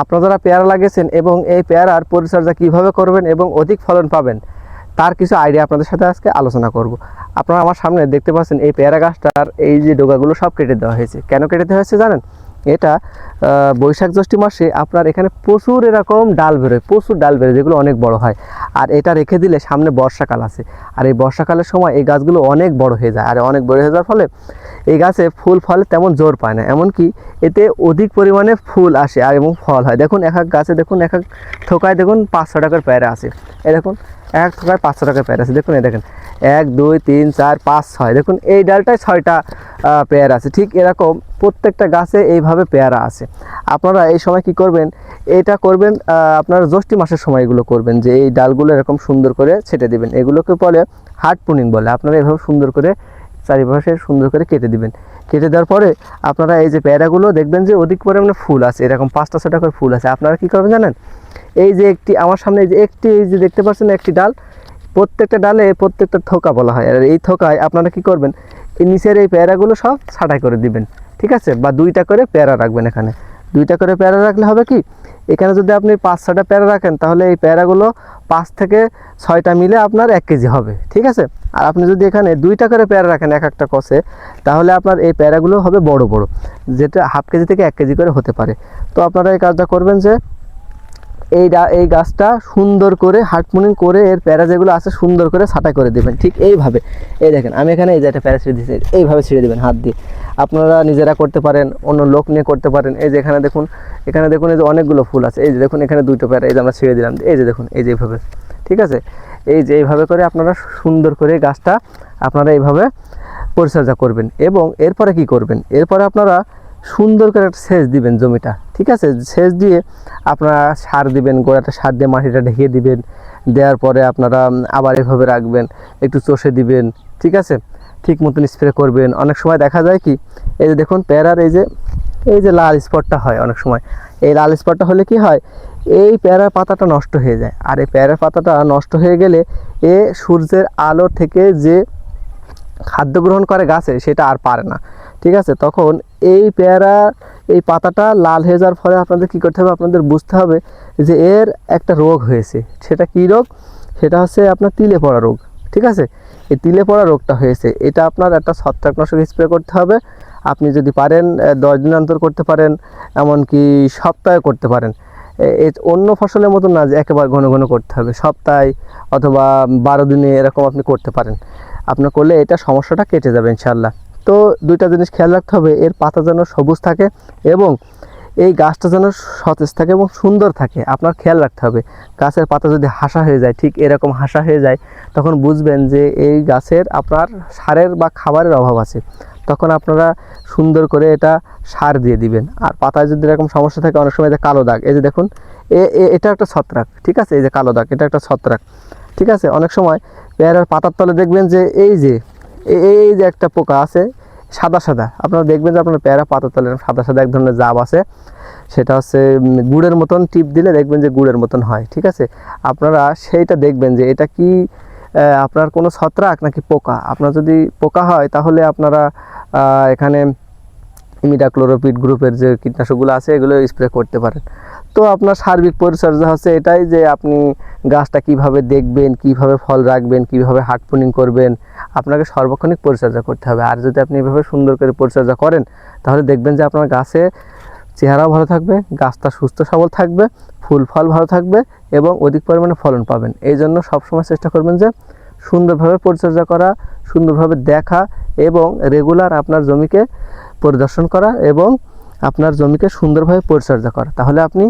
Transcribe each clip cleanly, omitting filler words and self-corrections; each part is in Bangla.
আপনারা যারা পেয়ারা লাগিয়েছেন এবং এই পেয়ারার পরিচর্যা কীভাবে করবেন এবং অধিক ফলন পাবেন তার কিছু আইডিয়া আপনাদের সাথে আজকে আলোচনা করব। আপনারা আমার সামনে দেখতে পাচ্ছেন এই পেয়ারা গাছটার এই যে ডোগাগুলো সব কেটে দেওয়া হয়েছে। কেন কেটে দেওয়া হয়েছে জানেন? এটা বৈশাখ জ্যৈষ্ঠ মাসে আপনার এখানে প্রচুর এরকম ডাল বেরোয়, প্রচুর ডাল বেরোয়, যেগুলো অনেক বড় হয়। আর এটা রেখে দিলে সামনে বর্ষাকাল আছে, আর এই বর্ষাকালের সময় এই গাছগুলো অনেক বড় হয়ে যায়। আর অনেক বড় হয়ে যাওয়ার ফলে এই গাছে ফুল ফলে তেমন জোর পায় না, এমনকি এতে অধিক পরিমাণে ফুল আসে আর এবং ফল হয়। দেখুন এক এক গাছে দেখুন, এক এক থোকায় দেখুন 500 টাকার পেয়ারা আছে। এই দেখুন এক এক থোকায় 500 টাকার পেয়ারা আছে। দেখুন এই দেখেন 1 2 3 4 5 6, দেখুন এই ডালটায় 6টা পেয়ারা আছে। ঠিক এরকম প্রত্যেকটা গাছে এইভাবে পেয়ারা আছে। আপনারা এই সময় কি করবেন, এটা করবেন আপনারা জ্যৈষ্ঠ মাসের সময় এগুলো করবেন, যে এই ডালগুলো এরকম সুন্দর করে ছেটে দিবেন। এগুলোকে বলে হার্ড প্রুনিং বলে। আপনারা এভাবে সুন্দর করে চারিপাশে সুন্দর করে কেটে দিবেন। কেটে দেওয়ার পরে আপনারা এই যে পেয়ারাগুলো দেখবেন যে অধিক পরিমাণে ফুল আছে, এরকম 5টা 6টা করে ফুল আছে। আপনারা কী করবেন জানেন? এই যে একটি আমার সামনে এই যে একটি, এই যে দেখতে পাচ্ছেন একটি ডাল, প্রত্যেকটা ডালে প্রত্যেকটা থোকা বলা হয়। আর এই থোকায় আপনারা কি করবেন, এই নিচের এই পেয়ারাগুলো সব ছাঁটাই করে দিবেন, ঠিক আছে? বা 2টা করে পেয়ারা রাখবেন। এখানে 2টা করে পেয়ারা রাখলে হবে কি, এখানে যদি আপনি 5-6টা পেয়ারা রাখেন তাহলে এই পেয়ারাগুলো 5 থেকে 6টা মিলে আপনার 1 কেজি হবে, ঠিক আছে? আর আপনি যদি এখানে 2টা করে পেয়ারা রাখেন এক একটা কষে, তাহলে আপনার এই পেয়ারাগুলো হবে বড় বড়, যেটা হাফ কেজি থেকে 1 কেজি করে হতে পারে। তো আপনারা এই কাজটা করবেন যে এই গাছটা সুন্দর করে হার্ড প্রুনিং করে এর প্যারা যেগুলো আছে সুন্দর করে ছাঁটাই করে দেবেন। ঠিক এইভাবে, এই দেখেন আমি এখানে এই যে একটা প্যারা ছিঁড়ে দিচ্ছি, এইভাবে ছিঁড়ে দেবেন হাত দিয়ে। আপনারা নিজেরা করতে পারেন, অন্য লোক নিয়ে করতে পারেন। এই যে এখানে দেখুন এই যে অনেকগুলো ফুল আছে। এই যে দেখুন এখানে 2টো প্যারা এই যে আমরা ছিঁড়ে দিলাম। এই যে দেখুন এই যে এইভাবে, ঠিক আছে? এই যে এইভাবে করে আপনারা সুন্দর করে গাছটা আপনারা এইভাবে পরিচর্যা করবেন। এবং এরপরে কি করবেন, এরপরে আপনারা সুন্দর করে একটা সেচ দিবেন জমিটা, ঠিক আছে? সেচ দিয়ে আপনারা সার দিবেন, গোড়াটা সার দিয়ে মাটিটা ঢেকে দিবেন। দেওয়ার পরে আপনারা আবার এভাবে রাখবেন, একটু চষে দিবেন, ঠিক আছে? ঠিক মতন স্প্রে করবেন। অনেক সময় দেখা যায় কি, এই যে দেখুন পেয়ারার এই যে লাল স্পটটা হয় অনেক সময়, এই লাল স্পটটা হলে কি হয়, এই পেয়ারার পাতাটা নষ্ট হয়ে যায়। আর এই পেয়ারার পাতাটা নষ্ট হয়ে গেলে এ সূর্যের আলো থেকে যে খাদ্য গ্রহণ করে গাছে সেটা আর পারে না, ঠিক আছে? তখন এই পেয়ারা এই পাতাটা লাল হয়ে যাওয়ার ফলে আপনাদের কী করতে হবে, আপনাদের বুঝতে হবে যে এর একটা রোগ হয়েছে। সেটা কী রোগ? সেটা হচ্ছে আপনার তিলে পড়া রোগ, ঠিক আছে? এই তিলে পড়া রোগটা হয়েছে, এটা আপনার একটা ছত্রাকনাশক স্প্রে করতে হবে। আপনি যদি পারেন 10 দিন অন্তর করতে পারেন, এমনকি সপ্তাহে করতে পারেন। অন্য ফসলের মতো না যে একেবারে ঘন ঘন করতে হবে, সপ্তাহে অথবা 12 দিনে এরকম আপনি করতে পারেন। আপনার করলে এটা সমস্যাটা কেটে যাবে ইনশাল্লাহ। তো 2টা জিনিস খেয়াল রাখতে হবে, এর পাতা যেন সবুজ থাকে এবং এই গাছটা যেন সতেজ থাকে এবং সুন্দর থাকে। আপনার খেয়াল রাখতে হবে, গাছের পাতা যদি হাসা হয়ে যায়, ঠিক এরকম হাসা হয়ে যায়, তখন বুঝবেন যে এই গাছের আপনার সারের বা খাবারের অভাব আছে। তখন আপনারা সুন্দর করে এটা সার দিয়ে দিবেন। আর পাতায় যদি এরকম সমস্যা থাকে, অনেক সময় যে কালো দাগ, এই যে দেখুন এটা একটা ছত্রাক, ঠিক আছে? এই যে কালো দাগ, এটা একটা ছত্রাক, ঠিক আছে? অনেক সময় পেয়ারার পাতার তলে দেখবেন যে এই যে একটা পোকা আছে সাদা সাদা, আপনারা দেখবেন যে আপনার পেয়ারা পাতার তলে সাদা সাদা এক ধরনের জাব আছে, সেটা হচ্ছে গুড়ের মতন, টিপ দিলে দেখবেন যে গুড়ের মতন হয়, ঠিক আছে? আপনারা সেইটা দেখবেন যে এটা কি আপনার কোনো ছত্রাক নাকি পোকা। আপনার যদি পোকা হয় তাহলে আপনারা এখানে ইমিডাক্লোরোপিড গ্রুপের যে কীটনাশকগুলো আছে এগুলো স্প্রে করতে পারেন। তো আপনার সার্বিক পরিচর্যা হচ্ছে এটাই, যে আপনি গাছটা কিভাবে দেখবেন, কিভাবে ফল রাখবেন, কিভাবে হার্ড প্রুনিং করবেন, আপনাকে সার্বক্ষণিক পরিচর্যা করতে হবে। আর যদি আপনি এভাবে সুন্দর করে পরিচর্যা করেন তাহলে দেখবেন যে আপনার গাছে চেহারাও ভালো থাকবে, গাছটা সুস্থ সবল থাকবে, ফুল ফল ভালো থাকবে এবং অধিক পরিমাণে ফলন পাবেন। এই জন্য সবসময় চেষ্টা করবেন যে সুন্দরভাবে পরিচর্যা করা, সুন্দরভাবে দেখা এবং রেগুলার আপনার জমিকে পরিদর্শন করা এবং আপনার জমিকে সুন্দরভাবে পরিচর্যা করা, তাহলে আপনি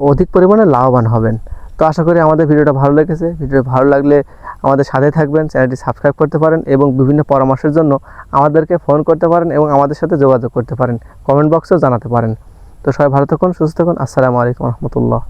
অধিক পরিমাণে লাভবান হবেন। তো আশা করি আমাদের ভিডিওটা ভালো লেগেছে। ভিডিও ভালো লাগলে আমাদের সাথে থাকবেন, চ্যানেলটি সাবস্ক্রাইব করতে পারেন এবং বিভিন্ন পরামর্শের জন্য আমাদেরকে ফোন করতে পারেন এবং আমাদের সাথে যোগাযোগ করতে পারেন, কমেন্ট বক্সেও জানাতে পারেন। তো সবাই ভালো থাকুন, সুস্থ থাকুন। আসসালামু আলাইকুম রহমতুল্লাহ।